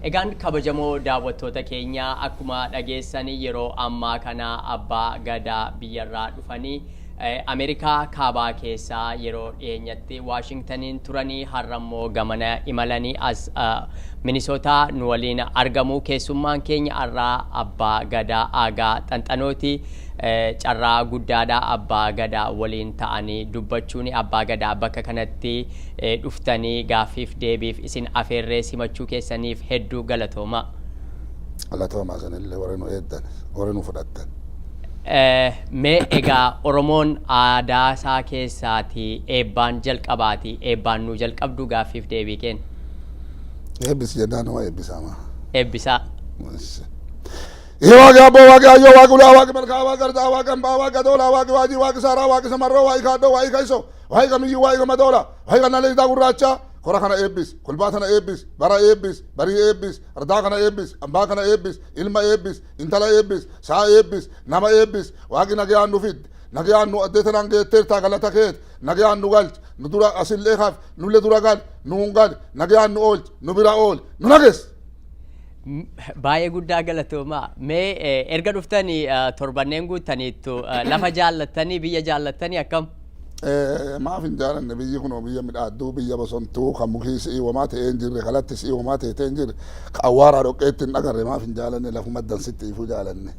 Egaan kabajamoo daawwattoota keenya akkuma dhageessanii yeroo ammaa kana abbaa gadaa biyyarraa dhufanii Ameerikaa kaabaa keessaa yeroo dhiyeenyatti Waashingtaniin turanii har'ammoo gamana imalanii as Minisootaa nu waliin argamu. Keessummaan keenya har'aa abbaa gadaa Aagaa Xanxanooti. Carraa guddaadha abbaa gadaa waliin ta'anii dubbachuun abbaa gadaa bakka kanatti dhuftanii gaaffiif deebiif isin afeerree simachuu keessaniif hedduu galatooma. Galatooma sanillee warra nu eeddan warra nu fudhattan. Mee egaa Oromoon aadaa isaa keessaatii eebbaan jalqabaati. Eebbaan nu jalqabdu gaaffiif deebii kenna. Eebbisi jennaan waa eebbisaama. Eebbisaa. Iwa gabo wagi ayo wagi ula wagi merka wagi kerja wagi mbak wagi dola wagi waji wagi sara wagi semarro wagi kado wagi kaiso wagi kami wagi kamadola wagi kanali kita guracha kora kana ebis kulba kana ebis bara ebis bari ebis arda kana ebis amba kana ebis ilma ebis intala ebis sa ebis nama ebis wagi nagyan nufid nagyan nu adeta nange terta galata ket nagyan nu gal nu dura asil lekhaf nu le dura gal nu ungal nagyan nu ol nu bira ol nu nages. Baay'ee guddaa galatooma. Mee erga dhuftanii torbanneen guutaniittu lafa jaallattanii biyya jaallattanii akkam? Maaf hin jaalanne biyyi kun biyya midhaadduu biyya bosontuu kan mukii si'ii homaa ta'ee hin jirre kalatti si'ii homaa ta'ee hin jirre ka awwaaraa dhoqqeetti hin dhagarre maaf hin jaalanne lafuma dansitti ifuu jaalanne.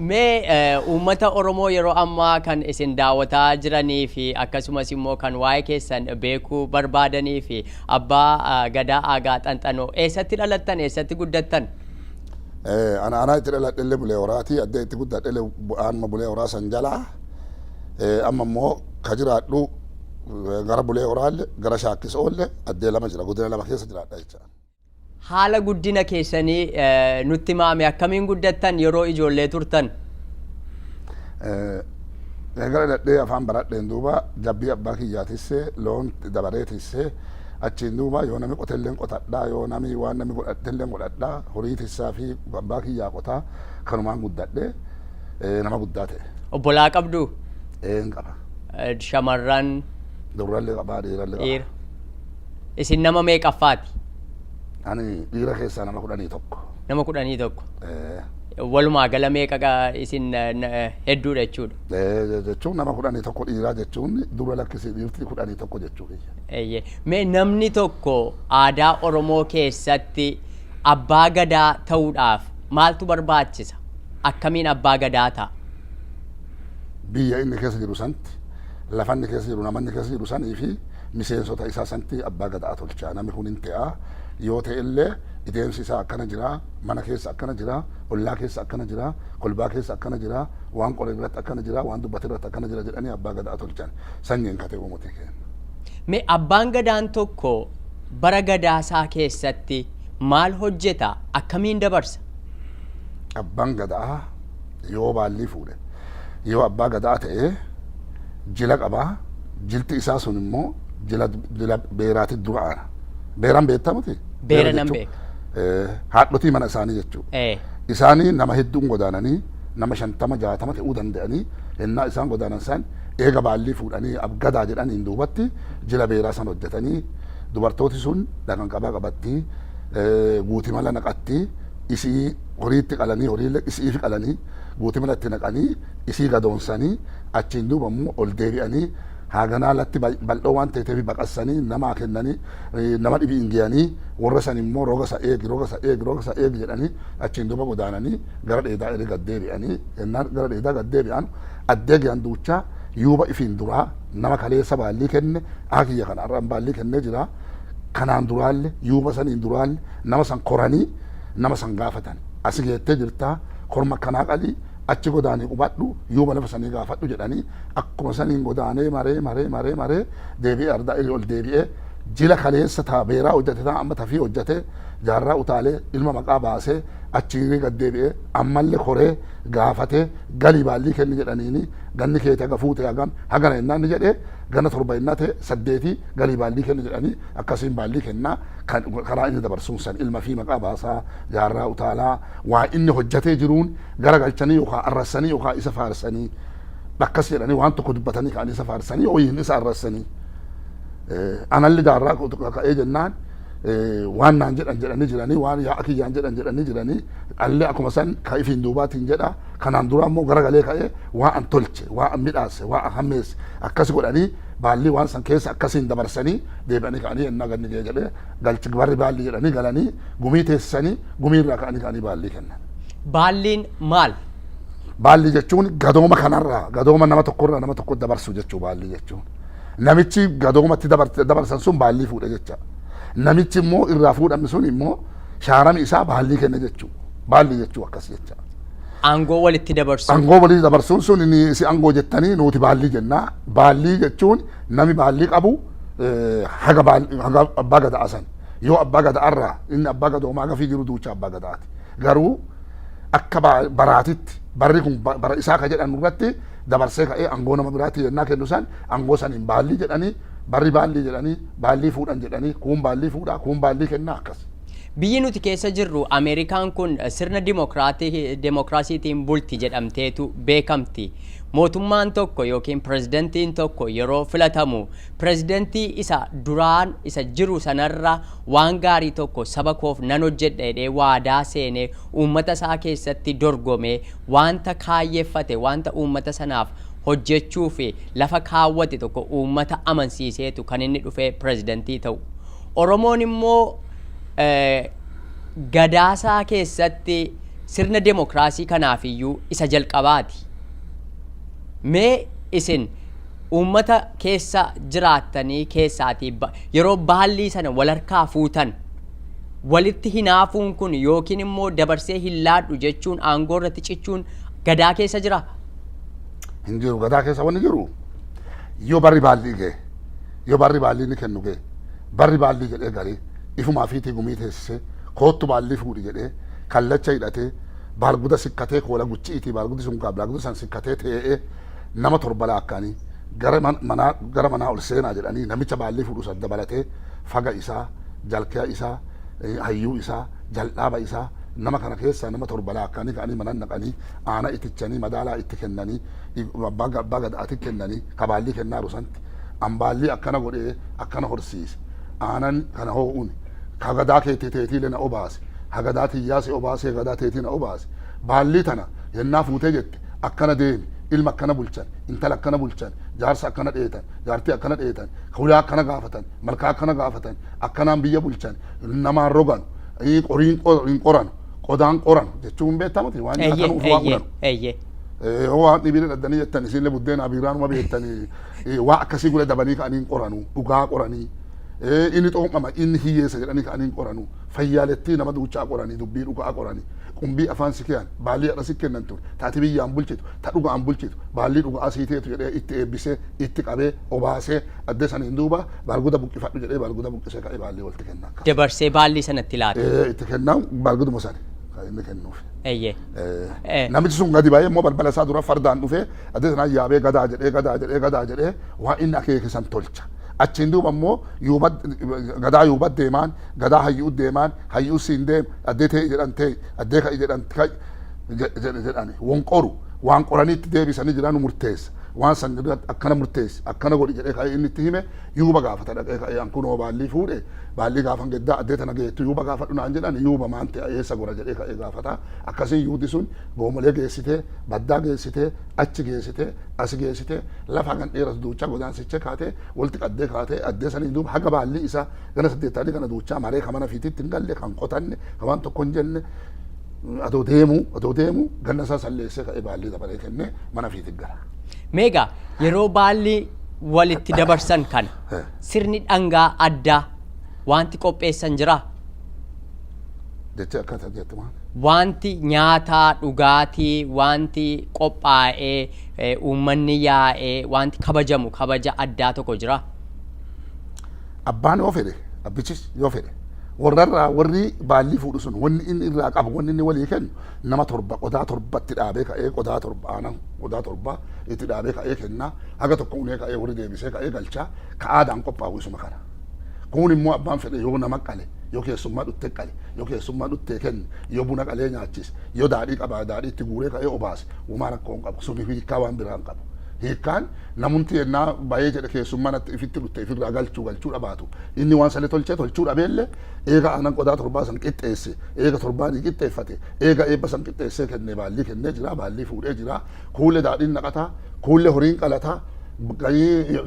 Mee uummata Oromoo yeroo ammaa kan isin daawwataa jiranii fi akkasumas immoo kan waa'ee keessan beekuu barbaadanii fi abbaa gadaa Aagaa Xanxanoo eessatti dhalattan eessatti guddattan? Ana itti dhaladhe bulee horaati adda itti guddadhe amma bulee horaa san jalaa amma immoo ka jiraadhu gara bulee horaalle gara shaakkis oolle addee lama jira guddina lama keessa jiraadha jecha. Haala guddina keessanii nutti maame akkamiin guddattan yeroo ijoollee turtan? Gara dadhee afaan baradheen duuba jabbii abbaa kiyyaatisse loon dabareetisse achiin duuba yoo nami qotelleen qotadhaa yoo nami waan nami godhattelleen godhadhaa horii tissaa fi abbaa kiyyaa qotaa kanumaan guddadhe nama guddaa ta'e. Obbolaa qabdu? Een qaba. Shamarran? Durrallee qabaa dhiirallee qaba. Isin nama meeqaffaati? Ani dhiira keessaa nama 11. Nama 11. Walumaa gala meeqa isin hedduudha jechuudha. Jechuun nama 11 dhiiraa jechuun dura lakkisii dhiirti 11 jechuudha. Mee namni tokko aadaa Oromoo keessatti abbaa gadaa ta'uudhaaf maaltu barbaachisa? Akkamiin abbaa gadaa ta'a? Biyya inni keessa jiru santi, lafa inni keessa jiru namanni keessa jiru sanii fi miseensota isaa santi abbaa gadaa tolchaa namni kun hin ta'a. Yoo ta'e illee ideensi isaa akkana jira, mana keessa akkana jira, ollaa keessa akkana jira, kolbaa keessa akkana jira, waan qoree irratti akkana jira, waan dubbate irratti akkana jira jedhanii abbaa gadaa tolchan sanyiin katee uummatee kenna. Mee abbaan gadaan tokko bara gadaasaa keessatti maal hojjeta? Akkamiin dabarsa? Abbaan gadaa yoo baallii fuudhe, yoo abbaa gadaa ta'e jila qabaa, jilti isaa sun immoo jila beeraatti dura aana. Beeran beektamuti? Beera nan beeka. Haadhotii mana isaanii jechuudha. Isaanii nama hedduun godaananii nama 50-60 ta'uu danda'anii ennaa isaan godaanan san eega baallii fuudhanii abgadaa jedhaniin duubatti jila beeraa san hojjetanii dubartooti sun dhaqan qabaa qabatti guutii mala naqatti isii horiitti qalanii horiillee isiifi qalanii guutii mala itti naqanii isii gadoonsanii achiin duuba immoo ol deebi'anii haganaa latti bal'oo waan ta'eef baqassanii namaa kennanii nama dhibii ingiyanii warra san immoo roga sa eegi jedhanii achiin duuba godaananii gara dheedaa eri gaddeebi'anii yennaan gara dheedaa gaddeebi'an addeegi'an duuchaa yuuba ifiin duraa nama kaleessa baallii kenne akiyya kana arraan baallii kennee jira kanaan duraalle yuuba saniin duraalle nama san koranii nama san gaafatan asi geettee jirtaa korma kanaa qalii achi godaanii qubadhu yuuba lafa sanii gaafadhu jedhanii akkuma saniin godaanee maree deebi'ee ardaa ol deebi'ee jila kaleessa taa beeraa hojjate taa amma tafii hojjate jaarraa utaalee ilma maqaa baasee achiirii gad deebi'ee ammallee koree gaafatee galii baallii kenni jedhaniini ganni keete haga fuute hagam hagana ennaan ni jedhee gana 7 innaa ta'e 8 galii baallii kenni jedhanii akkasiin baallii kennaa karaa inni dabarsuun san ilma fi maqaa baasaa jaarraa utaalaa waa inni hojjatee jiruun gara galchanii yookaan arrasanii yookaan isa faarsanii bakkas jedhanii waan tokko dubbatanii kaan isa faarsanii yooyin isa arrasanii analli jaarraa ka'ee jennaan waan naan jedhanii jiranii waan yaa akiyyaan jedhanii jiranii allee akkuma san ka ifiin duubaatiin jedha kanaan dura ammoo garagalee ka'ee waan an tolche waan an midhaase waan an hammeesse akkas godhanii baalli waan san keessa akkasiin dabarsanii deebi'anii ka'anii ennaa ganni gee jedhee galchi barri baalli jedhanii galanii gumii teessisanii gumii irraa ka'anii baallii kennan. Baalliin maal? Baalli jechuun gadooma kanarraa gadooma nama tokkorraa nama tokko dabarsu jechuu baalli jechuun namichi gadoomatti dabarsan sun baallii fuudha jecha. Namichi immoo irraa fuudhame sun immoo shaarami isaa baallii kenna jechuu baalli jechuu akkas jecha. Aangoo walitti dabarsu. Aangoo walitti dabarsuun sun inni si aangoo jettanii nuti baallii jennaa. Baallii jechuun nami baallii qabu haga abbaa gadaa san yoo abbaa gadaarraa inni abbaa gadoomaa gafii jiru duucha abbaa gadaati. Garuu akka baraatitti barri kun bara isaa ka jedhan irratti dabarsee ka'ee aangoo nama biraatti yennaa kennu san aangoo saniin baallii jedhanii barri baallii jedhanii baallii fuudhan jedhanii kun baallii fuudhaa kun baallii kennaa akkas. Biyyi nuti keessa jirru Ameerikaan kun sirna dimokiraasiitiin bulti jedhamteetu beekamti. Mootummaan tokko yookiin pirezidantiin tokko yeroo filatamu pirezidantii isa duraan isa jiru sanarra waan gaarii tokko saba koof nan hojjedha jedhee waadaa seenee uummata isaa keessatti dorgomee wanta kaayyeeffate wanta uummata sanaaf hojjechuu fi lafa kaawwate tokko uummata amansiiseetu kan inni dhufee pirezidantii ta'u. Oromoon immoo gadaasaa keessatti sirna demokiraasii kanaafiyyuu isa jalqabaati. Mee isin uummata keessa jiraattanii keessaatii yeroo baallii sana walharkaa fuutan walitti hinaafuun kun yookiin immoo dabarsee hin laadhu jechuun aangoo irratti cichuun gadaa keessa jira? Hin jiru gadaa keessa wanni jiru yoo barri baallii ga'e yoo barri baallii ni kennu ga'e barri baallii jedhee garii ifumaa fiitii gumii teessisee koottu baallii fuudhi jedhee kallacha hidhatee baalguda sikkatee koola gucciitii baalgudi sun baalguda san sikkatee tee'ee nama torba laakkaanii gara manaa ol seenaa jedhanii namicha baallii fuudhu san dabalatee faga isaa jalkaa isaa hayyuu isaa jal'aaba isaa nama kana keessa nama torba laakkaanii ka'anii manan naqanii aana itichanii madaalaa itti kennanii abbaa gadaati kennanii ka baallii kennaa rusanti an baallii akkana godhee akkana horsiise aanan kana hoo'uun ka gadaa keetii teetiile na obaase ha gadaa tiyyaase obaase gadaa teetii na obaase baallii tana yennaa fuutee jette akkana deemi ilma akkana bulchan intala akkana bulchan jaarsa akkana dheetan jaartii akkana dheetan hulaa akkana gaafatan malkaa akkana gaafatan akkanaan biyya bulchan namaan rogan qoriin qoran qodaan qoran jechuun beektamati waan akka nuuf waa qoran waan dhibee dhaddanii jettan isinle buddeen abiraanuma beektanii waa akkasii gula dabanii ka'anii qoranu dhugaa qoranii inni xoomama inni hiyyeessa jedhanii ka'anii qoranu fayyaalettii nama duuchaa qoranii dubbii dhugaa qoranii qumbii afaan sikiyaan baallii adha sikkennan ture taati biyyaan bulchitu ta dhugaan bulchitu baallii dhugaa siiteetu jedhee itti eebbisee itti qabee obaasee addee saniin duuba baalguda buqqifadhu jedhee baalguda buqqisee ka'ee baallii walitti kenna. Dabarsee baallii sanatti laata. Itti kennaa baalguduma sani kan inni kennuuf. Namichi sun gadi baay'ee immoo balbala isaa dura fardaan dhufee addee sanaan yaabee gadaa jedhee waan inni akeekisan tolcha. Achiin duuba immoo gadaa yuubat deemaan gadaa hayyuu deemaan hayyuu siin deem addee ta'e jedhan ta'e addee ka'e jedhan jedhani waan qoraniitti deebisanii jiran murteessa waan san akkana murteessa akkana godhi jedhee ka'ee inni itti hime yuuba gaafata dhaqee ka'ee an kunoo baallii fuudhe baallii gaafan geddaa addee tana geettu yuuba gaafadhu naan jedhan yuuba maan ta'e eessa gora jedhee ka'ee gaafata akkasiin yuuti sun goomolee geessitee baddaa geessitee achi geessitee as geessitee lafa kan dheeratu duuchaa godaansicha kaatee walitti qaddee kaatee addee sanii duuba haga baallii isaa gana saddeettaanii kana duuchaa maree kamana fiititti hin galle kan qotanne kan waan tokko hin jenne adoo deemu ganna isaa salleessee ka'ee baallii dabalee kennee mana fiitti gala. Meegaa yeroo baallii walitti dabarsan kana sirni dhangaa addaa wanti qopheessan jira? Jecha akkata jettu maal? Wanti nyaataa dhugaatii wanti qophaa'ee uummanni yaa'ee wanti kabajamu kabaja addaa tokko jira? Abbaan yoo fedhe abbichis yoo fedhe warri baallii fuudhu sun wanni inni irraa qabu wanni inni walii kennu nama torba qodaa torbatti dhaabee ka'ee qodaa torba aanan qodaa torba itti dhaabee ka'ee kennaa haga tokko unee ka'ee warri deebisee ka'ee galchaa ka'aadhaan qophaa'u isuma kana. Kun immoo abbaan fedhe yoo nama qale yoo keessummaa dhuttee qale yoo keessummaa dhuttee kenne yoo buna qalee nyaachise yoo daadhii qabaa daadhii itti guuree ka'ee obaase uumaa rakkoo hin qabu suni hiikaa waan biraan qabu. hiikkaan namunti ennaa baay'ee jedhe keessummaan ifitti dhutte ifirraa galchuu dhabaatu inni waan sanii tolchuu dhabeelle eega aanan qodaa torbaa san qixxeesse eega torbaanii qixxeeffate eega eebba san qixxeessee kenne baallii kennee jira baallii fuudhee jira kuulee daadhiin naqataa kuulee horiin qalataa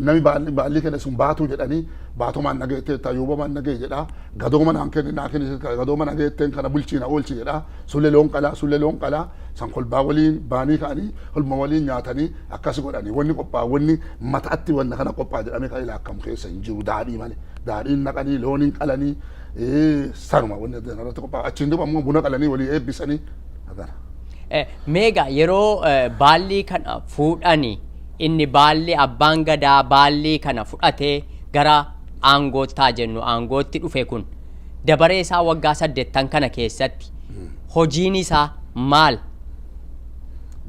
nami baallii kenne sun baatuu jedhanii baatumaan nageettee tayyuubamaan nagee jedhaa gadooma naan kenni naa kenni gadooma nageetteen kana bulchiina oolchi jedhaa sulle loon qalaa san kolbaa waliin baanii ka'anii holma waliin nyaatanii akkas godhanii wanni qophaa'a wanni mataatti wanna kana qophaa'a jedhamee kan ilaakamu keessa hin jiru daadhii malee daadhiin naqanii looniin qalanii sanuma wanni irratti qophaa'a achiin duuba ammoo buna qalanii walii eebbisanii agana. Meegaa yeroo baallii kana fuudhanii inni baalli abbaan gadaa baallii kana fudhatee gara aangoottaa jennu aangootti dhufe kun dabaree isaa waggaa 8 kana keessatti hojiin isaa maal?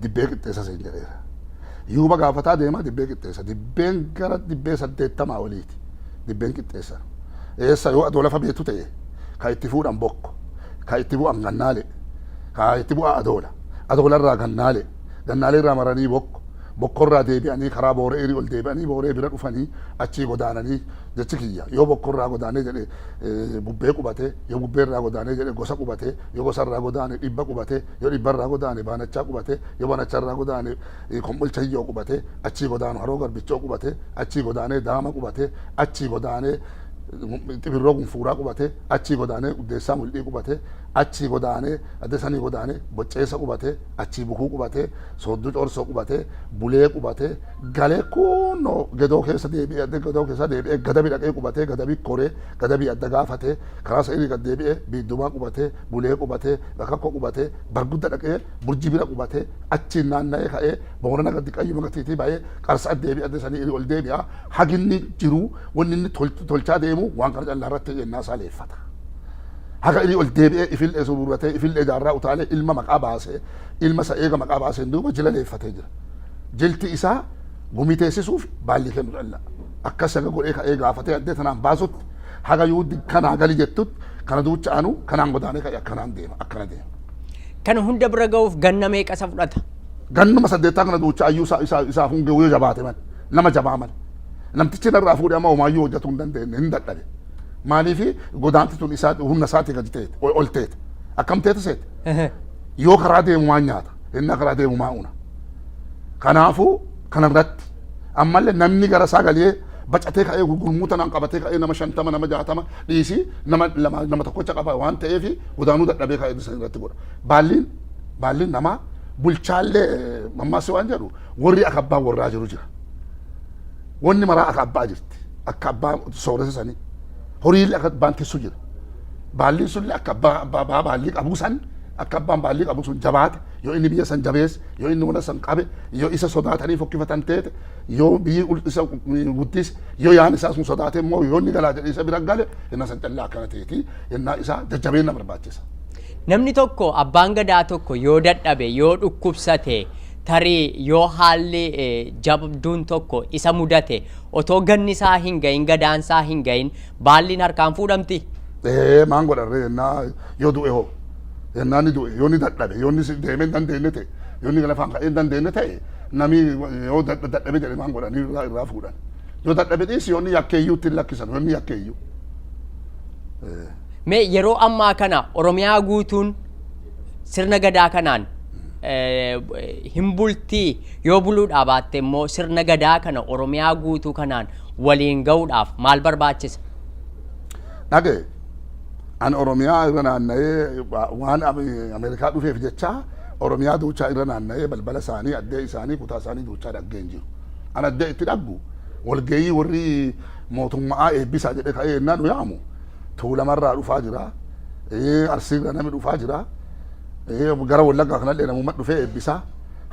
Dibbee qixxeessa siin jedheera. Yuuba gaafataa deemaa dibbee qixxeessa. Dibbeen gara dibbee 80 oliiti. Dibbeen qixxeessa. Eessa yoo adoo lafa beektu ta'e kan itti fuudhan bokko, kan itti bu'an gannaale, kan itti bu'an adoola. Adoolarraa gannaale, gannaaleerraa maranii bokko. Bokkorraa deebi'anii karaa booreerii ol deebi'anii booree bira dhufanii achii godaananii jechi kiyya yoo bokkorraa godaanee jedhe bubbee qubate yoo bubbeerraa godaanee jedhe gosa qubate yoo gosarraa godaane dhibba qubate yoo dhibbarraa godaane baanachaa qubate yoo baanacharraa godaane kombolcha hiyyoo qubate achii godaanu haroo garbichoo qubate achii godaanee daama qubate achii godaanee xibirroo gunfuuraa qubate achii godaanee uddeessaa mul'ii qubate achii godaanee addesanii godaanee bocceessa qubate achii bukuu qubate soodduu corsoo qubate bulee qubate galee kunno gedoo keessa deebi'ee gadabi dhaqee qubate gadabi koree gadabi adda gaafate karaa sa'irii gad deebi'ee biiddumaa qubate bulee qubate bakakkoo qubate bargudda dhaqee burji bira qubate achiin naanna'ee ka'ee boorana gaddi qayyuma gatiitii baay'ee qarsa deebi'ee addesanii ol deebi'a haginni jiru wanni inni tolchaa deemu waan kana callaa irratti yennaa isaa leeffata. Haga inni ol deebi'ee ifillee suruuratee ifillee jaarraa utaalee ilma maqaa baasee ilma isa eega maqaa baaseen duuba jila leeffatee jira. Jilti isaa gumiteessisuuf baalli kennu dhalla. Akkas haga godhee ka'ee gaafatee addee tanaan baasutti haga yuuddi kanaa gali jettutti kana duucha anu kanaan godaanee ka'e akkanaan deema akkana deema. Kana hunda bira ga'uuf ganna meeqa fudhata? Gannuma 8 kana duucha ayyuu isaaf hundee yoo jabaate man nama jabaa man. Namtichi narraa fuudhee amma homaayyuu hojjetuu hin dandeenye hin dadhabe. Maaliifi godaanti tun isaa humna isaatii gadi ta'e ol ta'e akkam ta'e seete yoo karaa deemu waan nyaata inni karaa deemu maa una. Kanaafuu kanarratti ammallee namni gara isaa galee bacatee ka'ee gurmuuta naan qabatee ka'ee nama 50 nama 60 dhiisii nama tokkocha qaba waan ta'eef godaanuu dadhabee ka'ee irratti godha. Baalliin namaa bulchaallee mammaasii waan jedhu warri akka abbaa warraa jiru jira. Wanni maraa akka abbaa jirti akka abbaa sooressa sanii horiillee akka abbaan teessu jira. Baalliin sunillee akka abbaa baallii qabu san akka abbaan baallii qabu sun jabaate yoo inni biyya san jabeesse yoo inni wanta san qabe yoo isa sodaatanii fokkifatan teete yoo biyyi isa guddise yoo yaan isaa sun sodaate immoo yoo inni galaa jedhee isa bira gale inni san callaa akkana ta'eeti yennaa isaa jajjabeenya barbaachisa. Namni tokko abbaan gadaa tokko yoo dadhabe yoo dhukkubsate tarii yoo haalli jabduun tokko isa mudate otoo ganni isaa hin gahin gadaan isaa hin gahin baalliin harkaan fuudhamti. Maan godharree yennaa yoo du'e hoo yennaa ni du'e yoo ni dadhabe yoo ni deemee hin dandeenye ta'e yoo ni lafaan ka'ee hin dandeenye ta'e nami yoo dadhabe jedhe maan godhanii irraa fuudhan yoo dadhabe dhiisi yoo ni yakkeeyyuu ittiin lakkisan yoo ni yakkeeyyuu. Mee yeroo ammaa kana Oromiyaa guutuun sirna gadaa kanaan hin bultii yoo buluudhaa baatte immoo sirna gadaa kana Oromiyaa guutuu kanaan waliin ga'uudhaaf maal barbaachisa? Dhagee an Oromiyaa irra naanna'ee waan Ameerikaa dhufeef jecha Oromiyaa duuchaa irra naanna'ee balbala isaanii addee isaanii kutaa isaanii duuchaa dhaggeen jiru. An addee itti dhaggu walgayii warri mootummaa eebbisaa jedhe ka'ee yennaa nu yaamu Tuulamarraa dhufaa jira, Arsiirraa namni dhufaa jira, gara Wallaggaa kanallee namummaa dhufee eebbisaa,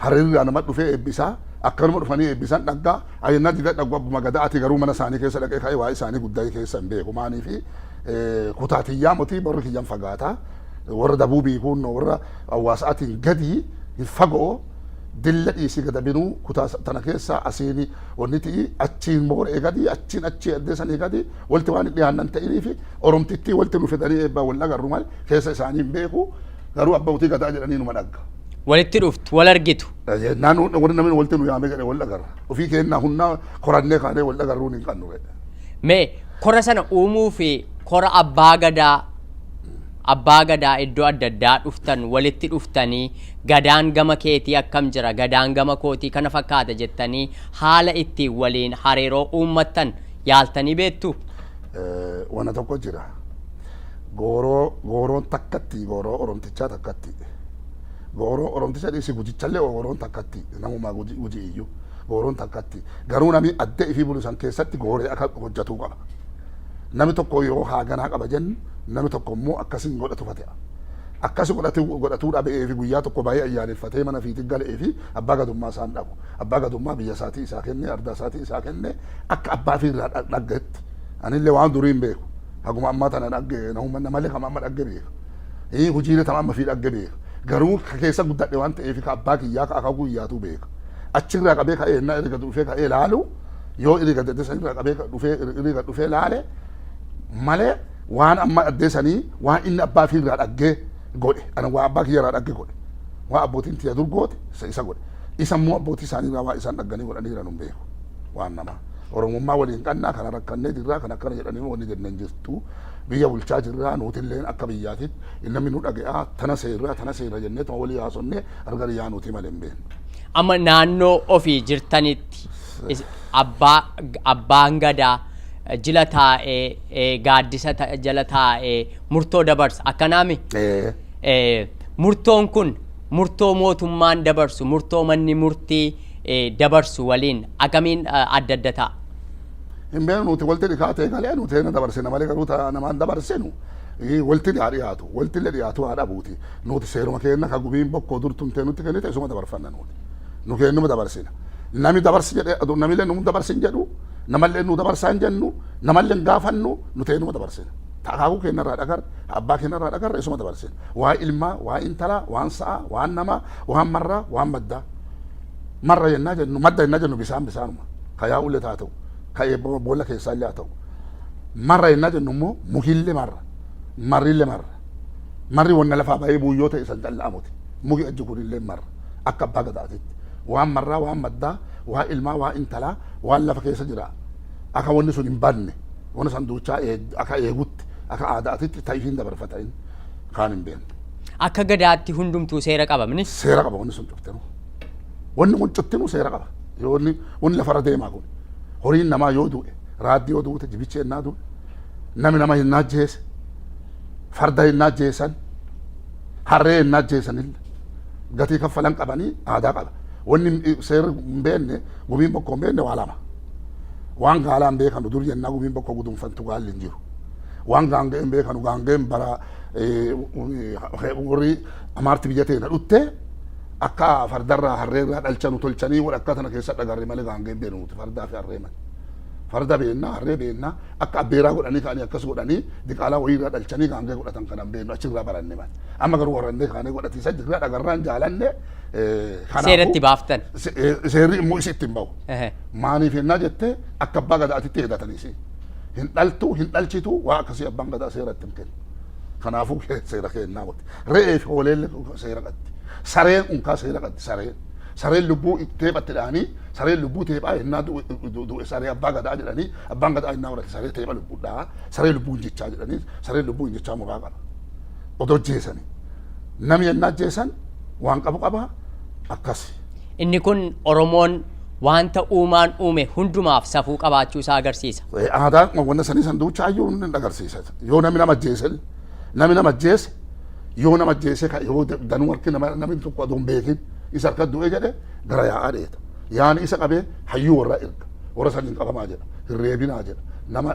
Harargeerraa nama dhufee eebbisaa, akkanuma dhufanii eebbisan dhaggaa, ayyannaa dida dhaggu abbuma gadaati garuu mana isaanii keessa dhaqee ka'ee waa isaanii guddaa keessa hin beeku maaniifi kutaatiyyaa motii warri kiyyan fagaataa, warra dabuubii kun warra hawaasaatiin gadi fagoo dilla dhiisii gadabinuu kutaa tana keessa asiini wanniti achiin booree gadi achiin achii addeessanii gadi walti waan dhiyaannan ta'inii fi oromtittii walti nu fedanii eebbaa wal agarru malee keessa isaanii hin beeku garuu abbootii gadaa jedhanii numa dhagga. walitti dhuftu wal argitu. Naan warri namni walitti nu yaamee jedhe wal agarra. Ofii keenyaa humna korannee kaanee wal agarruun hin qabnu. Mee kora sana uumuu fi kora abbaa gadaa iddoo adda addaa dhuftan walitti dhuftanii gadaan gama keetii akkam jira gadaan gama kootii kana fakkaata jettanii haala ittiin waliin hariiroo uummattan yaaltanii beektu. Wana tokko jira. Gooroon takkatti gooroo oromtichaa takkatti. Gooroo oromticha dhiisi gujichallee gooroon takkatti namumaa guji iyyuu gooroon takkatti garuu namni adda ifii bulusan keessatti gooree akka hojjetuu qaba. Namni tokko yoo haaganaa qaba jennu namni tokko immoo akkasiin godhatu fatea. Akkasi godhatuu dhabee fi guyyaa tokko baay'ee ayyaaneffatee mana fiitii galee fi abbaa gadummaa isaan dhabu. Abbaa gadummaa biyya isaatii isaa kennee ardaa isaatii isaa kennee akka abbaa fi irraa dhaggeetti. Anillee waan durii hin beeku. Haguma ammaa tana dhagge namuma namallee kama amma dhagge beeku. Hojiilee tama amma fi dhagge beeku. Garuu keessa guddadhe waan ta'eef ka abbaa kiyyaa ka akka guyyaatu beeka. Achirraa qabee ka'ee innaa erga dhufee ka'ee laalu yoo erga deddeesanirraa qabee dhufee laale malee waan amma addeessanii waan inni abbaa fi irraa dhaggee godhe ana waan abbaa kiyya irraa dhagge godhe waan abbootiin tiyya dur goote isa godhe isa immoo abbootii isaanii irraa waan isaan dhagganii godhanii jiran hin beeku waan nama oromummaa waliin qannaa kana rakkannee jirraa kan akkana jedhanii wanni jenneen jirtu biyya bulchaa jirraa nuutilleen akka biyyaatitti namni nu dhaga'aa tana seerra jennee tuma walii haasonnee argar yaa nuuti malee hin beeknu. Amma naannoo ofii jirtanitti abbaan gadaa jila taa'ee gaaddisa jala taa'ee murtoo dabarsa akkanaami. Murtoon kun murtoo mootummaan dabarsu murtoo manni murtii dabarsu waliin akkamiin adda adda ta'a. Hin beeknu nuti walti dhikaatee galee nuti na dabarsina malee garuu namaan dabarsinu walti dhiyaatu walti illee dhiyaatu haadha buuti nuti seeruma keenna ka gubiin bokkoo durtumtee nutti kennite isuma dabarfanna nuti nu kennuma dabarsina nami dabarsi jedhee namillee nu dabarsin jedhu namallee nu dabarsaan jennu namallee gaafannu nuti eenuma dabarsina taakaakuu kennarraa dhagar abbaa kennarraa dhagar isuma dabarsina waa ilmaa waa intalaa waan sa'a waan namaa waan marraa waan maddaa marra yennaa jennu madda yennaa jennu bisaanuma kayaa ulle taa ta'u ka'ee boolla keessaa illee haa ta'u marra yennaa jennu immoo mukillee marrillee marri wanna lafaa baay'ee buuyyoo ta'e san calla'amuti muki ajji kunillee marra akka abbaa gadaatitti waan marraa waan maddaa waan ilmaa waan intalaa waan lafa keessa jira akka wanni sun hin banne wanni san duuchaa akka eegutti akka aadaatitti ta'ifiin dabarfatan kaan hin beeknu. Akka gadaatti hundumtuu seera qaba mini? Seera qaba wanni sun cuftinu wanni kun cuftinu seera qaba yoo wanni lafarra deemaa kun horiin namaa yoo du'e raaddi yoo duute jibichi ennaa du'e nami nama hin ajjeese farda hin ajjeesan harree hin ajjeesanillee gatii kaffalan qabanii aadaa qaba. Wanni seerri hin beekne gumiin bokkoo hin beekne waa lama. Waan gaalaan beekanu dur jennaa gumiin bokkoo gudunfantu gaalli hin jiru. Waan gaangeen beekanu gaangeen bara warri amaarti biyya teena dhutte akka fardarraa harreerraa dhalchanu tolchanii wal akka tana keessa dhagarre malee gaangeen beeknu nuti fardaa fi harree malee. Farda beeknaa harree beeknaa akka abbeeraa godhanii kaanii akkas godhanii diqaalaa wayiirraa dhalchanii gaangee godhatan kanan beeknu achirraa baranne malee. Amma garuu warrannee kaanii godhatiisa jirraa dhagarraan jaalanne. Seeratti baaftan. Seerri immoo isi ittiin bahu. Maaniif yennaa jettee akka abbaa gadaatitti hedataniisi. Hin dhaltu hin dhalchitu waa akkasii abbaan gadaa seera ittiin kennu. Kanaafuu seera kennaa gooti. Re'ee fi hooleellee seera qabdi. Sareen unkaa seera qabdi sareen. Sareen lubbuu teephatti dhaanii sareen lubbuu teephaa yennaa du'e saree abbaa gadaa jedhanii abbaan gadaa yennaa godhate saree teepha lubbuu dhaa saree lubbuu injichaa jedhanii sareen lubbuu injichaa muraa qaba. Odoo jeesanii nami yennaa jeesan waan qabu qaba akkas. Inni kun Oromoon wanta uumaan uume hundumaaf safuu qabaachuu isaa agarsiisa. Aadaan wanna sanii san duuchaa iyyuu ni agarsiisa. Yoo namni nama jeese yoo nama jeese yoo danuu harki namni tokko aduun beekin isa harka du'e jedhe gara yaa'aa dheeta. Yaani isa qabee hayyuu warra erga warra saniin qabamaa jedha hin reebinaa jedha nama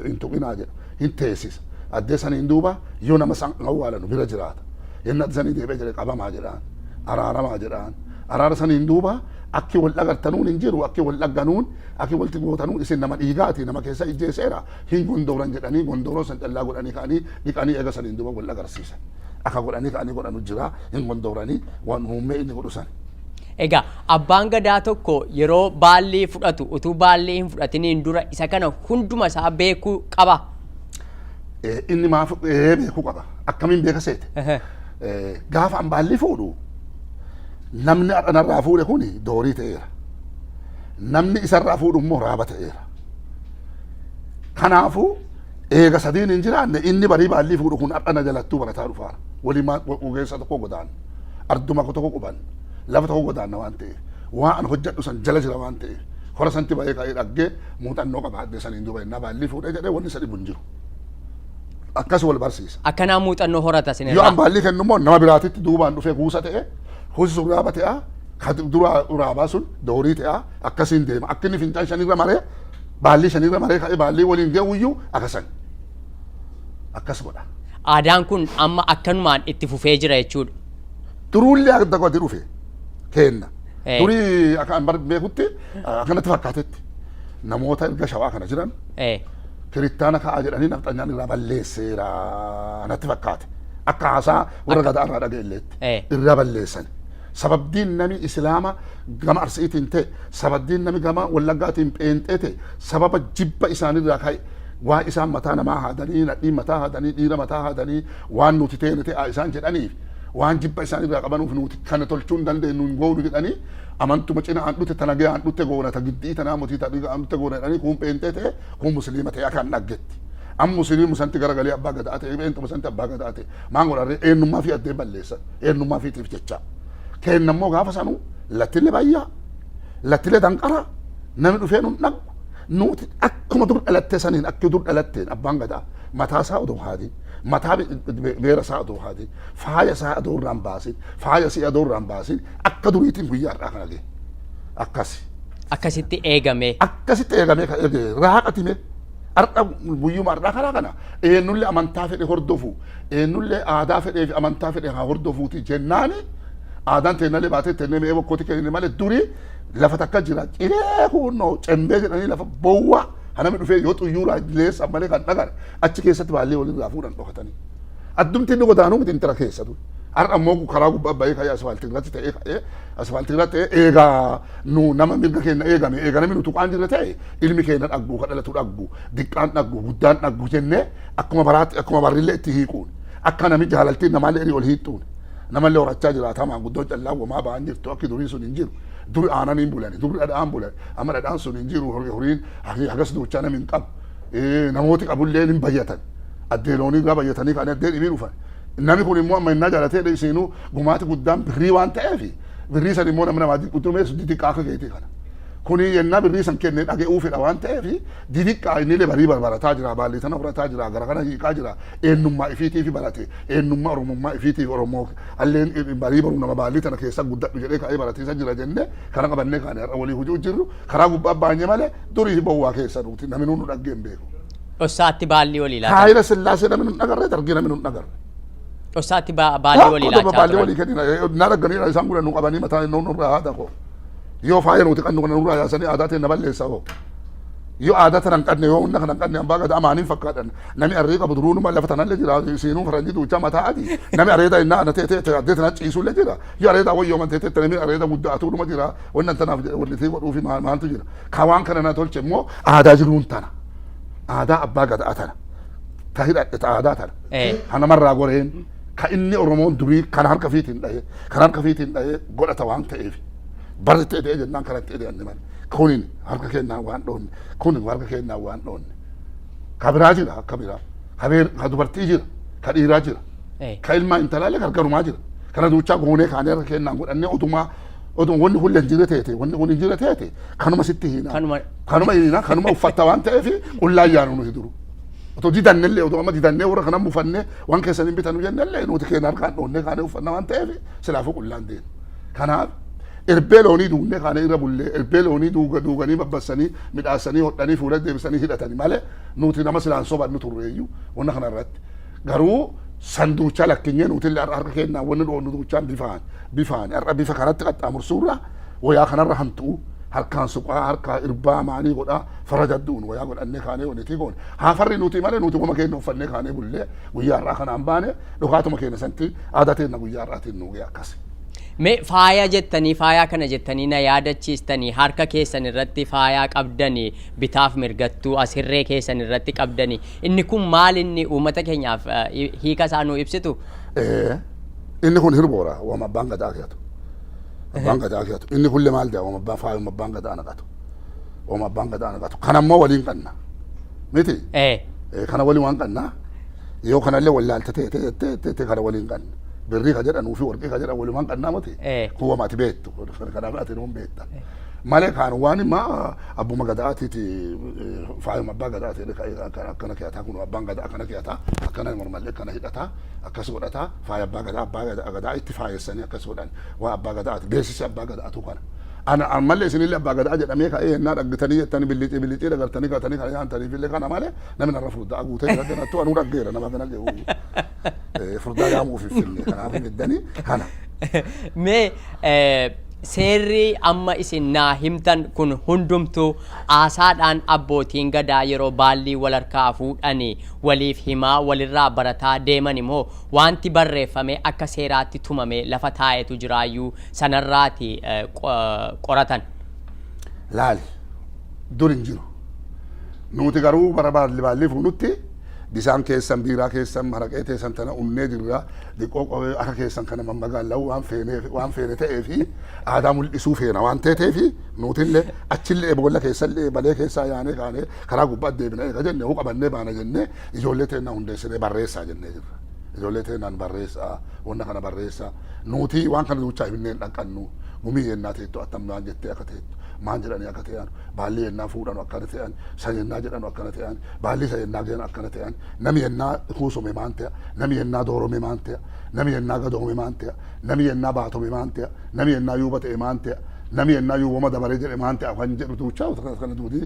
hin tuqinaa jedha hin teessisa. Addee saniin duuba yoo nama san awwaalanu bira jiraata. Yenna sanii deebee jedhe qabamaa jedhaan araaramaa jedhaan araara saniin duuba akki wal dhagartanuun hin jiru akki wal dhagganuun akki walti gootanuun isin nama dhiigaati nama keessa ijjeeseera hin gondooran jedhanii gondooroo san callaa godhanii ka'anii dhiqanii eega saniin duuba wal dhagarsiisan akka godhanii ka'anii godhanu jira hin gondooranii waan muummee inni godhu san. Egaa abbaan gadaa tokko yeroo baallii fudhatu utuu baallii hin fudhatiniin dura isa kana hunduma isaa beekuu qaba. Inni maaf beekuu qaba akkamiin beeka seete. Gaafa an baallii fuudhu namni adhanarraa fuudhe kuni doorii ta'eera. Namni isarraa fuudhu immoo raaba ta'eera. Kanaafuu eega sadiin hin jiraanne inni barii baallii fuudhu kun adhana jalattuu barataa dhufaara. Walii ogeessa tokko godaan arduma tokko quban lafa tokko godaanna waan ta'eef waan hojjedhu san jala jira waan ta'eef hora santi ba'ee ka'ee dhaggee muuxannoo qabaadde saniin duuba innaa baallii fuudhee jedhee wanni sadi bun jiru. Akkas wal barsiisa. Akkanaa muuxannoo horata sinirraa. Yoo an baallii kennu immoo nama biraatitti duubaan dhufee guusa ta'e husi sun raaba ta'aa ka dura raabaa sun doorii ta'aa akkasiin deema akka inni fincaan shanirra maree baallii shanirra maree ka'ee baallii waliin geewuyyuu akkasan akkas godha. Aadaan kun amma akkanumaan itti fufee jira jechuudha. Turuullee akka gadi dhufe kenna. Durii akka an beekutti akkanatti fakkaatetti namoota erga shawaa kana jiran kiristaana ka'aa jedhanii nafxanyaan irraa balleesseera natti fakkaate. Akka haasaa warra gadaa irraa dhaga'elleetti irraa balleessan. Sababdiin nami islaama gama arsiitiin ta'e sababdiin nami gama wallaggaatiin pheenxee ta'e sababa jibba isaanirraa ka'e waa isaan mataa namaa haadanii nadhii mataa haadanii dhiira mataa haadanii waan nuti ta'e ta'aa isaan jedhaniif waan jibba isaanirraa qabanuuf nuti kana tolchuu hin dandeenyu hin goonu jedhanii amantuma cina an dhute tanagee an dhute goona ta giddii tanaa mutii ta dhiiga an dhute goona jedhanii kun pheenxee ta'e kun musliima ta'e akka hin dhaggetti. Am musliimu santi garagalee abbaa gadaa ta'e pheenxuma santi abbaa gadaa ta'e maan godharree eenyummaa fi addee balleessa eenyummaa fiitiif jecha. Kennammoo gaafa sanuu lattilee bayyaa lattilee danqara namni dhufee nun dhagu nuti akkuma dur dhalattee saniin akka dur dhalatteen abbaan gadaa mataa isaa odoo haadii mataa beera isaa odoo haadii faaya isaa odoo irraan baasin faaya isaa odoo irraan baasin akka duriitiin guyyaa har'aa kana ga'e akkasi. Akkasitti eegamee. Akkasitti eegamee kan eegee raaqatime har'a guyyuma har'aa kana eenyullee amantaa fedhe hordofu eenyullee aadaa fedhee fi amantaa fedhe haa hordofuuti jennaani. Aadaan teennallee baatee teennee mi'ee bokkooti kennine malee durii lafa takka jira ciree kunnoo cembee jedhanii lafa bowwaa hanami dhufee yoo xuyyuuraa leessa malee kan dhagan achi keessatti baallee walirraa fuudhan dhokatanii. Addumti inni godaanuu miti intara keessatu. Har'a ammoo karaa gubbaa baay'ee ka'ee asfaaltii irratti ta'ee asfaaltii irratti eegaa nu nama mirga keenya eegame eega namni nuti tuqaan jirre ta'e ilmi keenya dhaggu ka dhalatu dhaggu diqqaan dhaggu guddaan dhaggu jennee akkuma baraatti akkuma barrillee itti hiikuun akka nami jaalaltiin namaallee eri ol hiixuun. Namallee horachaa jiraata maanguddoon callaa gomaa ba'an jirtu akka durii sun hin jiru duri aanan hin bulani duri dhadhaan bulani amma dhadhaan sun hin jiru horiin hagas duuchaa namni hin qabu namooti qabullee hin bayyatan addeeloonii irraa bayyatanii kan addee dhibii dhufan namni kun immoo amma innaa jaalatee isiinuu gumaati guddaan birrii waan ta'eef birrii san immoo namni namaa quttumeessu didiqqaa akka keetii kana kuni yennaa birrii san kennee dhaga'uu fedha waan ta'eef didiqqaa innillee barii barbarataa jira baallee sana fudhataa jira gara kana hiikaa jira eenyummaa ifiitiif barate eenyummaa oromummaa ifiitiif oromoo alleen barii baruu nama baallee tana keessa guddadhu jedhee ka'ee barateessa jira jennee kana qabannee kaane har'a walii hojii jirru karaa gubbaa baanyee malee durii bowwaa keessa nuti namni nu dhaggeen beeku. Dhossaatti baallii walii laata. Haayila sillaasee namni nu dhagarree targee namni nu dhagarre. Dhossaatti baallii walii laachaa turan. Baallii walii kennina na dhagganii isaan kun nu qabanii mataa inni nurraa haadha koo. Yoo faaya nuti kan nurraa yaasanii aadaa ta'e na balleessa hoo. Yoo aadaa tana hin qabne yoo humna kana hin qabne abbaa gadaa amaaniin fakkaatan namni arree qabu duruunuma lafa tanallee jira siinuu faranjii duuchaa mataa adii namni areeda innaa ana ta'e addee tana ciisuullee jira yoo areeda wayyoo man ta'e namni areeda guddaatuudhuma jira wannan tanaaf wanni ta'e godhuufi maaltu jira kawaan kana na tolche immoo aadaa jiruun tana aadaa abbaa gadaa tana tahidha aadaa tana hanamarraa goreen ka inni oromoon durii kan harka fiitiin dhahee godhata waan ta'eef barri ta'e jennaan kanatti ta'e anniman kunin harka kennaa waan dhoonne kunin harka kennaa waan dhoonne ka biraa jira akka biraa ka dubartii jira ka dhiiraa jira ka ilmaa intalaalee gargarumaa jira kana duuchaa goonee kaanee harka kennaan godhannee otumaa wanni kun jira teete wanni kun jira teete kanuma sitti hiinaa kanuma uffatta waan ta'eef qullaa yaanu nuti duru otoo didannellee otoo amma didannee warra kana mufannee waan keessan hin bitanu jennellee nuti keenya harkaan dhoonnee kaanee uffanna waan ta'eef silaafuu qullaan deemu kanaaf erbee loonii duunnee kaanee irra bullee erbee loonii duuganii babbassanii midhaasanii hodhanii fuula deebisanii hidhatanii malee nuti nama silaan sobannu turreeyyuu wanna kana irratti garuu sanduucha lakkinyee nuti illee harka kennaa wanni dhoonnu duuchaan bifaan har'a bifa kanatti qaxxaamursuurra wayaa kanarra hantu'u harkaan suqaa harkaa irbaa maanii godhaa farajadduun wayaa godhannee kaanee wanitii goone haafarri nuti malee nuti wama keenya uffannee kaanee bullee guyyaa har'aa kanaan baane dhugaatuma keenya santi aadaa teenna guyyaa har'aatiin nuugee akkasi. Mee faaya jettanii faaya kana jettanii na yaadachiistanii harka keessan irratti faaya qabdanii bitaaf mirgattuu asirree keessan irratti qabdanii inni kun maal inni uummata keenyaaf hiika isaa nuu ibsitu? Inni kun hirboora wama abbaan gadaa keetu abbaan gadaa kiyatu inni kulle maal daa wama abbaan faayuma abbaan gadaa naqatu wama abbaan gadaa naqatu kana ammoo waliin qanna miti kana waliin waan qanna yoo kanallee wallaalta ta'e kana waliin qanna birrii ka jedhan ufi warqii ka jedhan waliin waan qannaa miti kuwa maati beektu kana ati nuun beekta malee kan waan ma abbuma gadaatiiti faayuma abbaa gadaati akkana kiyataa kun abbaan gadaa akkana kiyataa akkana mormallee akkana hidhataa akkas godhataa faaya abbaa gadaa itti faayessanii akkas godhan waa abbaa gadaati beeksisi abbaa gadaatu kana ana ammallee isinillee abbaa gadaa jedhamee ka'ee ennaa dhaggitanii jettanii billiixii dagartanii gatanii kana nyaatanii fillee kana malee namni narra furdaa guutee gaddanattu anuu dhaggeera nama kana furdaa yaamuuf fillee kanaaf giddanii kana. Mee seerri amma isin naa himtan kun hundumtuu aasaadhaan abbootiin gadaa yeroo baallii wal harkaa fuudhanii waliif himaa walirraa barataa deeman immoo wanti barreeffame akka seeraatti tumame lafa taa'etu jiraayyuu sanarraati qoratan. Laali dur hin jiru nuti garuu bara baallii fuunutti bisaan keessan biiraa keessan maraqee teessan tana unnee jirra diqoo akka keessan kana mammagaala'u waan feene ta'ee fi aadaa mul'isuu feena waan ta'ee fi nutillee achillee boolla keessallee balee keessaa yaanee kaanee karaa gubbaa deebinee eega jenne hoo qabannee baana jennee ijoollee teennaa hundeessinee barreessaa jennee jirra ijoollee teennaan barreessaa wanta kana barreessaa nuti waan kana duuchaa himneen dhaqqannu gumii yennaa teettu attamnaan jettee akka teettu maan jedhanii akka ta'an baalli yennaa fuudhanu akkana ta'an san yennaa jedhanu akkana ta'an baalli san yennaa jedhanu akkana ta'an nami yennaa kuusome maan ta'a nami yennaa doorome maan ta'a nami yennaa gadoome maan ta'a nami yennaa baatome maan ta'a nami yennaa yuuba ta'e maan ta'a nami yennaa yuubama dabaree jedhe maan ta'a kan jedhu duuchaa kana duuti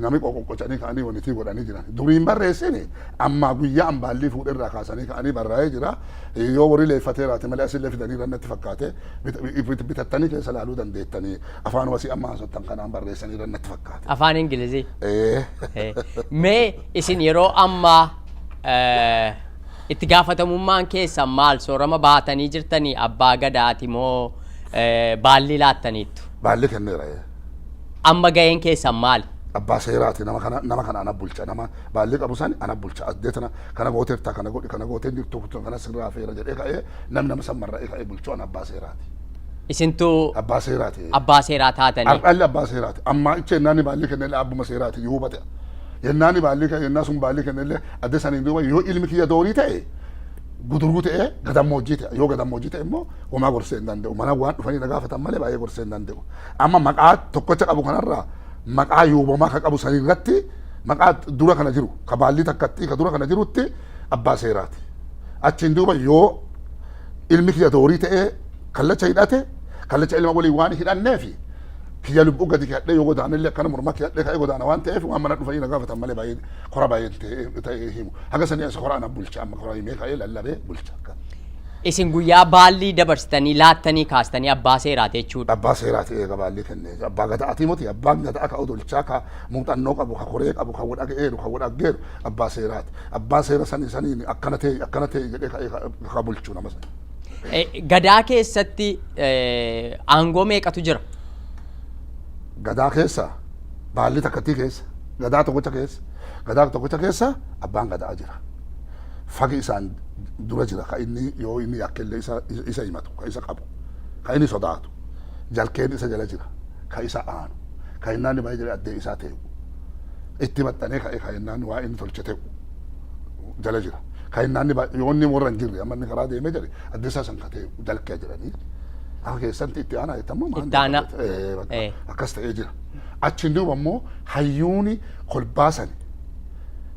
nami qoqqoqqocanii ka'anii wanitii godhanii jiran duriin barreessini amma guyyaa an baallii fuudherraa kaasanii ka'anii barraa'ee jira yoo warri leeffateeraati malee asillee fidanii rannatti fakkaate bitattanii keessa laaluu dandeettanii afaan wasii amma haasottan kanaan barreessanii rannatti fakkaate. Afaan Ingilizii. Mee isin yeroo ammaa itti gaafatamummaan keessan maal soorama baatanii jirtanii abbaa gadaati moo baalli laattaniittu? Baalli kenneera. Amma ga'een keessan maali? Abbaa seeraati nama kana ana bulcha nama baalli qabu sani ana bulcha addeetana kana gooteeftaa kana godhi kana gootee jirtu kana sirraa feera jedhee ka'ee namni sammarra'ee ka'ee bulchuu ana abbaa seeraati. Isintu abbaa seeraati. Abbaa seeraa taatanii. Arqalli abbaa seeraati. Amma ichi yennaani baalli kennellee abbuma seeraati yuubate. Yennaani baalli yennaa sun baalli kennellee adde saniin duuba yoo ilmi kiyya doorii ta'e guduruu ta'e gadammoojjii ta'e yoo gadammoojjii ta'e immoo homaa gorsee hin danda'u mana waan dhufanii na gaafatan malee baay'ee gorsee hin danda'u. Amma maqaa tokkocha qabu kanarraa maqaa yuubamaa ka qabu sanii irratti maqaa dura kana jiru ka baalli takkatti ka dura kana jirutti abbaa seeraati. Achiin duuba yoo ilmi kiyya doorii ta'e kallacha hidhate kallacha ilma waliin waan hidhanneefi kiyya lubbuu gadi kiyadhee yoo godaanillee akkana morma kiyadhee ka'ee godaana waan ta'eef waan mana dhufanii na gaafatan malee baay'ee kora baay'ee ta'ee himu haga sanii as kora ana bulcha amma kora himee ka'ee lallabee bulcha. Isin guyyaa baallii dabarsitanii laattanii kaastanii abbaa seeraati jechuudha. Abbaa seeraati eega baalli kennee abbaa gada'aati moti abbaan gadaa ka odolchaa ka muuxannoo qabu ka koree qabu ka wada geeru ka wada geeru abbaa seeraati abbaa seera saniin akkana ta'e jedhee ka'ee ka bulchuu nama sana. Gadaa keessatti aangoo meeqatu jira? Gadaa keessa baalli takkattii keessa gadaa tokkocha keessa abbaan gadaa jira. Fagi isaan dura jira ka inni yoo inni yakkellee isa himatu ka isa qabu ka inni sodaatu jalkeen isa jala jira ka isa aanu ka innaan baay'ee jala addee isaa ta'u itti maxxanee ka innaan waa inni tolche ta'u jala jira ka innaan yoo inni warra hin jirre amma inni karaa deemee jira addee isaa san ka ta'u jalkee jedhanii akka keessatti itti aanaa jettamu akkas ta'ee jira. Achiin duuba immoo hayyuuni kolbaasani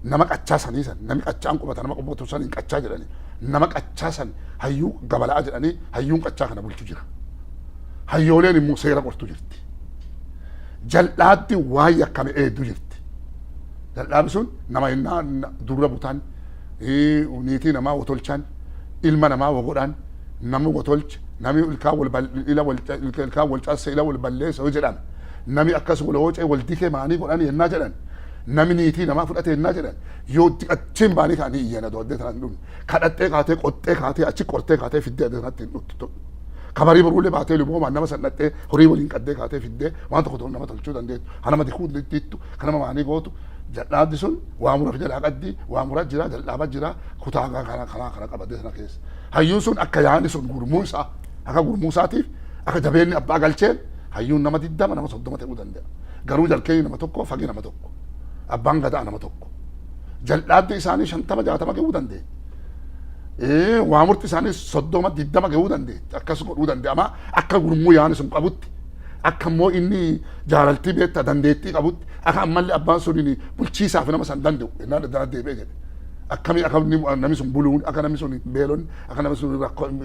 nama qachaa sanii san namni qachaan qubata nama qubatu sanii qachaa jedhanii nama qachaa san hayyuu gabalaa jedhanii hayyuun qachaa kana bulchu jira. Hayyooleen immoo seera qortu jirti. Jal'aatti waan yakkame eeddu jirti. Jal'aabi sun nama innaa dura butaan niitii namaa wotolchaan ilma namaa wogodhaan namni wotolche namni ilkaan wal caasee ila wal balleessa yoo jedhan namni akkas wal hoocee wal dikee maanii godhan yennaa jedhan namni niitii namaa fudhate yennaa jedhan yoo achiin baanii kaanii iyyana dooddee tanaan dhumne kadhattee kaatee qottee kaatee achi qortee kaatee fiddee adeematti hin dhuttu. Kabarii baruulee baatee luboomaan nama sannattee horii waliin qaddee kaatee fiddee waan tokko nama tolchuu dandeettu kanama dikuu dittu kanama maanii gootu jal'aabdi sun waa muraaf jalaa qaddii waa muraa jira jal'aaba jira kutaa kana qabadee sana keessa hayyuun sun akka yaani sun gurmuu isaa akka gurmuu isaatiif akka jabeenni abbaa galcheen hayyuun nama 20 nama 30 ta'uu danda'a. Garuu jalkeenyi nama tokko fagii nama tokko. Abbaan gadaa nama tokko. Jal'aaddi isaanii 50 60 gahuu dandeenya. Waa murti isaanii 30 20 gahuu dandeenya. Akkas godhuu danda'ama akka gurmuu yaani sun qabutti. Akka immoo inni jaalaltii beektaa dandeettii qabutti akka ammallee abbaan sun bulchiisaaf nama san danda'u innaan daldala deebi'ee jedhe. Akkamii akka namni sun buluun akka namni sun beelonni akka namni sun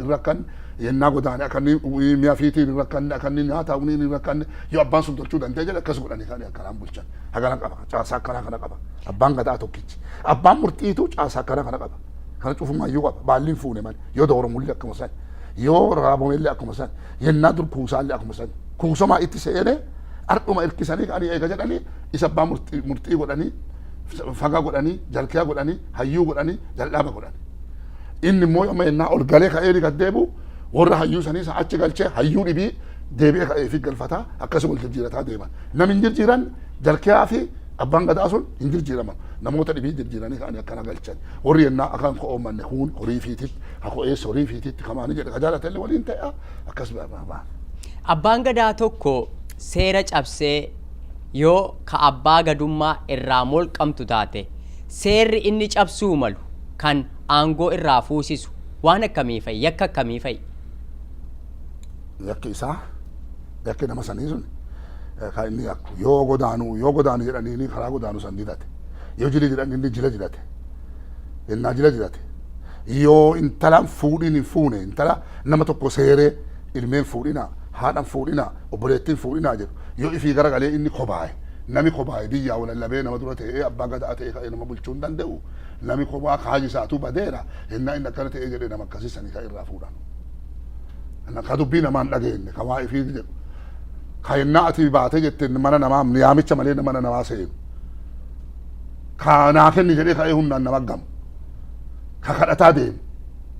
rakkan yennaa godaane akka inni mi'a fiitiin rakkanne akka inni nyaata uniin rakkanne yoo abbaan sun tolchuu danda'e jedhe akkas godhanii kan akkanaan bulchan hagana qaba caasaa akkanaa kana qaba abbaan gadaa tokkichi abbaan murtiitu caasaa akkanaa kana qaba kana cufummaa yoo qaba baalliin fuune malee yoo dooromullee akkuma san yoo raabomellee akkuma san yennaa dur kuusaallee akkuma san kuusomaa itti seene ardhuma irkisanii ka'anii eega jedhanii isa abbaan murtii godhanii fagaa godhanii jalkiyaa godhanii hayyuu godhanii jal'aaba godhanii inni immoo amma yennaa ol galee ka'ee gad deebu warra hayyuu sanii achi galchee hayyuu dhibii deebi'ee ka'ee fi galfataa akkasuma wal jijjiirataa deeman namni hin jirjiiran jalkiyaa fi abbaan gadaa sun hin jirjiiraman namoota dhibii jirjiiranii ka'anii akkana galchan warri yennaa akan ko'oomanne kun horii fiititti hako'eessa horii fiititti kamaanii jedhe kajaalatellee waliin ta'e akkas ba'an. Abbaan gadaa tokko seera cabsee yoo ka abbaa gadummaa irraa molqamtu taate seerri inni cabsuu malu kan aangoo irraa fuusisu waan akkamii fa'i yakka akkamii fa'i? Yakki isaa yakki nama sanii sun kan inni yakku yoo godaanu jedhanii karaa godaanu san didate yoo jili jedhan inni jila jilate innaa jila jilate yoo intalaan fuudhin hin fuune intala nama tokko seeree ilmeen fuudhinaa haadhan fuudhinaa obboleettiin fuudhinaa jedhu yoo ifii garagalee inni kobaa'e nami kobaa'e biyyaa walallabee nama dura ta'ee abbaa gadaa ta'ee ka'ee nama bulchuu hin danda'u nami kobaa kaaji isaatu badeera innaa inni akkana ta'ee jedhee nama akkasii sanii ka irraa fuudhan. Ka dubbii namaan dhageenye ka waa ifii jedhu ka yennaa ati baatee jette mana namaa yaamicha malee mana namaa seenu ka naa kenni jedhee ka'ee humnaan nama gamu ka kadhataa deemu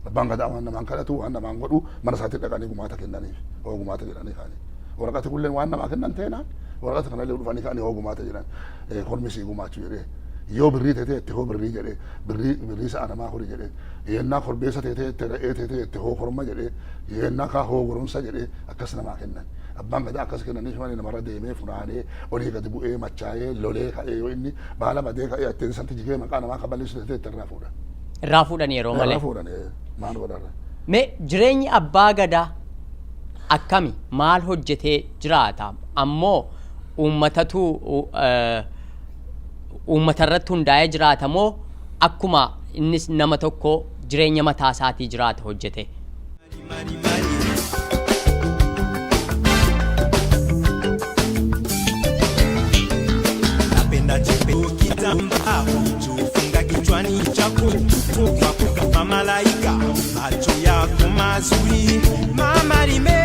abbaan gadaa waan namaan kadhatu waan namaan godhu mana isaatti dhaqanii gumaata kennaniif hoo gumaata jedhanii kaanii waraqati kulleen waan namaa kennan ta'enaan waraqata kanallee dhufanii kaanii hoo gumaata jedhan kormisii gumaachuu jedhee yoo birrii teetee itti hoo birrii jedhee birrii sa'a namaa horii jedhee yennaa korbeessa teetee itti re'ee teetee itti hoo korma jedhee yennaa kaa hoo goromsa jedhee akkas namaa kennan abbaan gadaa akkas kennaniif mani namarra deemee funaanee olii gadi bu'ee machaa'ee lolee ka'ee yoo inni baala badee ka'ee atteen santi jigee maqaa namaa kaballeessu teetee itti irraa fuudhan. Irraa fuudhan yeroo malee. Irraa fuudhan maal godharra. Mee jireenyi abbaa gadaa akkami maal hojjetee jiraata ammoo uummatatu uummatarratti hundaa'ee jiraata moo akkuma innis nama tokko jireenya mataa isaatii jiraata hojjete? Napenda chepe kitambaa ukifunga kichwani chako kufa kama malaika macho yako mazuri mama lime